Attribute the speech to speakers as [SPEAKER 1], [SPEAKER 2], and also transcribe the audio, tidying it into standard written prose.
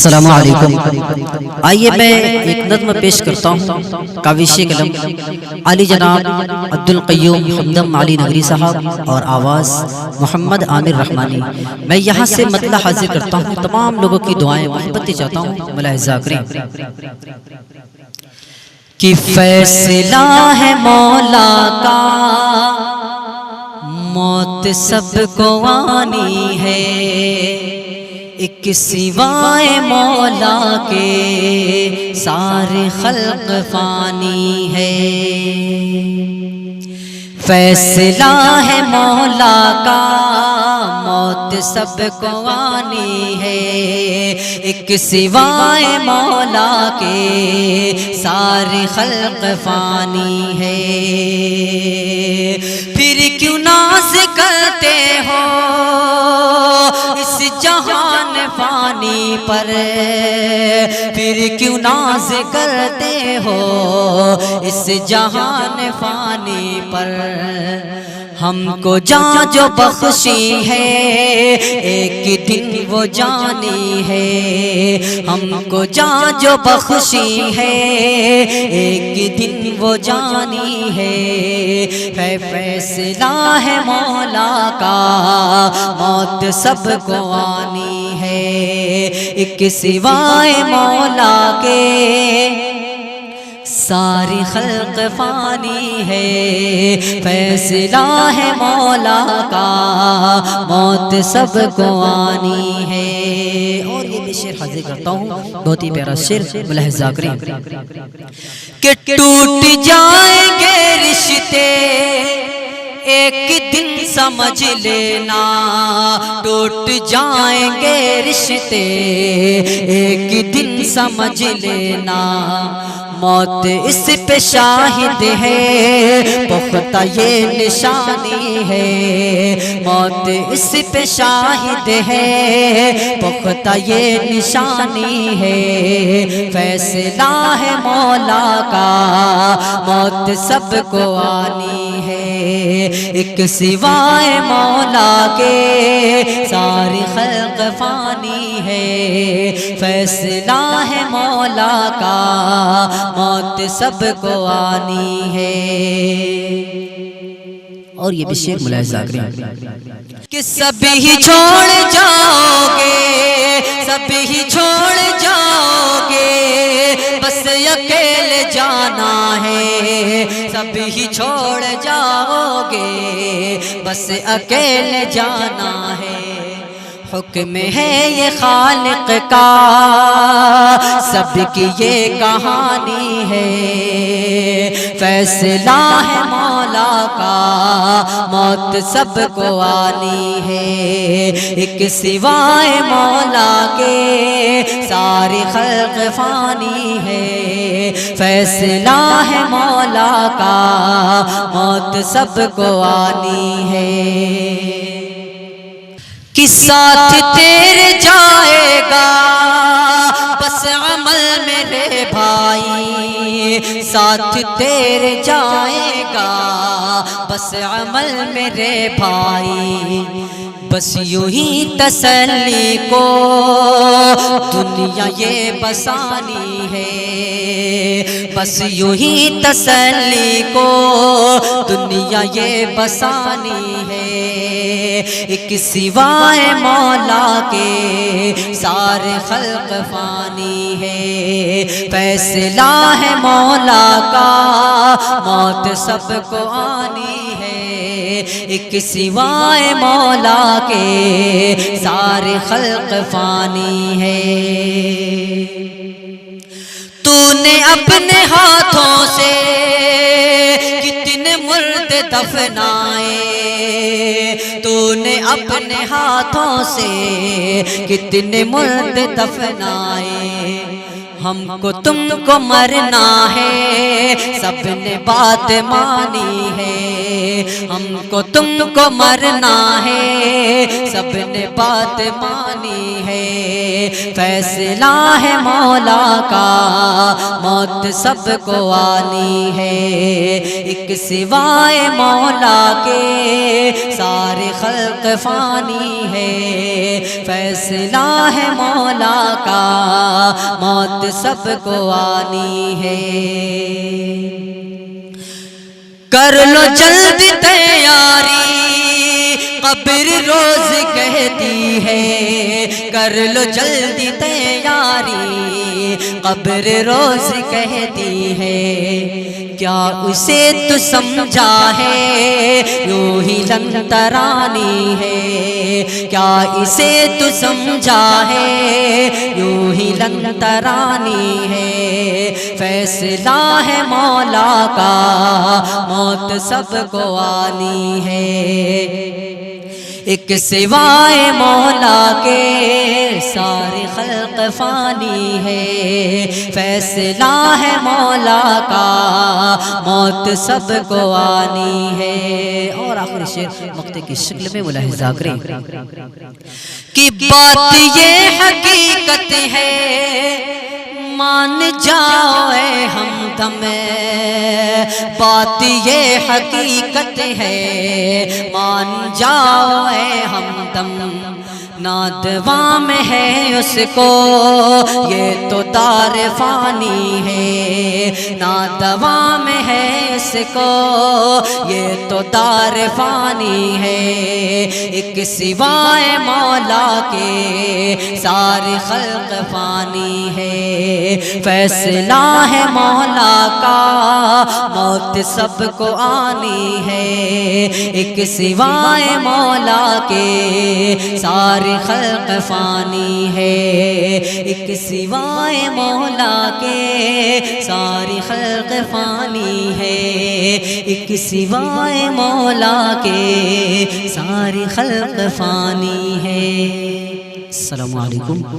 [SPEAKER 1] السلام علیکم۔ آئیے میں ایک نظم پیش کرتا ہوں کاوش قلم علی جناب عبدالقیوم حمدم علی نگری صاحب اور آواز محمد عامر رحمانی۔ میں یہاں سے مطلع حاضر کرتا ہوں، تمام لوگوں کی دعائیں محبت چاہتا ہوں، ملاحظہ کریں کہ فیصلہ ہے مولا کا موت سب کو آنی ہے، ایک سوائے مولا کے سارے خلق فانی ہے۔ فیصلہ ہے مولا کا موت سب کو آنی ہے، ایک سوائے مولا کے سارے خلق فانی ہے۔ پھر کیوں ناز کرتے ہو اس جہان فانی پر، پھر کیوں ناز کرتے ہو اس جہان فانی پر۔ ہم کو جان جو بخشی ہے ایک دن وہ جانی ہے، ہم کو جان جو بخشی ہے ایک دن وہ جانی ہے۔ فیصلہ ہے مولا کا موت سب کو آنی ہے، ایک سوائے مولا کے ساری خلق فانی ہے۔ فیصلہ ہے مولا کا موت سب کو آنی ہے۔ اور یہ بھی شعر حاضر کرتا ہوں، بہت ہی پیارا شعر، ملاحظہ کریں کہ ٹوٹ جائیں گے رشتے ایک دن سمجھ لینا، ٹوٹ جائیں گے رشتے ایک دن سمجھ لینا۔ موت اس پہ شاہد ہے پختہ یہ نشانی ہے، موت اس پہ شاہد ہے پختہ یہ نشانی ہے۔ فیصلہ ہے مولا کا موت سب کو آنی ہے، ایک سوائے مولا کے ساری خلق فانی ہے۔ فیصلہ ہے مولا کا موت سب کو آنی ہے۔ اور یہ بھی شعر ملاحظہ کریں کہ سب ہی چھوڑ جاؤ گے، سب ہی چھوڑ جاؤ گے، بس اکیلے جانا ہے، سب ہی چھوڑ جاؤ گے بس اکیلے جانا ہے۔ حکم ہے یہ خالق کا سب کی یہ کہانی ہے، فیصلہ ہے مولا کا موت سب کو آنی ہے، ایک سوائے مولا کے ساری خلق فانی ہے۔ فیصلہ ہے مولا کا موت سب کو آنی ہے، کہ ساتھ تیرے جائے گا بس عمل میرے بھائی، ساتھ تیرے جائے گا بس عمل میرے بھائی۔ بس یوں ہی تسلی کو دنیا یہ بسانی ہے، بس یوں ہی تسلی کو دنیا یہ بسانی ہے، ایک سوائے مولا کے سارے خلق فانی ہے۔ فیصلہ ہے مولا کا موت سب کو آنی ہے، ایک سوائے مولا کے سارے خلق فانی ہے۔ تو نے اپنے ہاتھوں سے کتنے مرد دفنائے، تو نے اپنے ہاتھوں سے کتنے مرد دفنائے۔ ہم کو تم کو مرنا ہے سب نے بات مانی ہے، ہم کو تم کو مرنا ہے سب نے بات مانی ہے۔ فیصلہ ہے مولا کا موت سب کو آنی ہے، ایک سوائے مولا کے سارے خلق فانی ہے۔ فیصلہ ہے مولا کا موت سب کو آنی ہے۔ کر لو جلد تیاری قبر روز کہتی ہے، کر لو جلد تیاری قبر روز کہتی ہے۔ کیا اسے تو سمجھا ہے یوں ہی لنترانی ہے، کیا اسے تو سمجھا ہے یوں ہی لنترانی ہے۔ فیصلہ ہے مولا کا موت سب کو آنی ہے۔ ایک سوائے مولا کے سارے خلق فانی ہے، فیصلہ ہے مولا کا موت سب کو آنی ہے۔ اور آخری شعر مقطع کی شکل میں ملاحظہ کریں کہ بات یہ حقیقت ہے مان جاؤ اے ہمدم، بات یہ حقیقت ہے مان جاؤ اے ہمدم۔ نادوام ہے اس کو یہ تو دار فانی ہے، نادوام ہے اس کو یہ تو دار فانی ہے۔ ایک سوائے مولا کے سارے خلق فانی ہے، فیصلہ ہے مولا کا موت سب کو آنی ہے۔ ایک سوائے مولا کے سارے خلق فانی ہے، ایک سوائے مولا کے ساری خلق فانی ہے، ایک سوائے مولا کے ساری خلق فانی ہے۔ السلام علیکم۔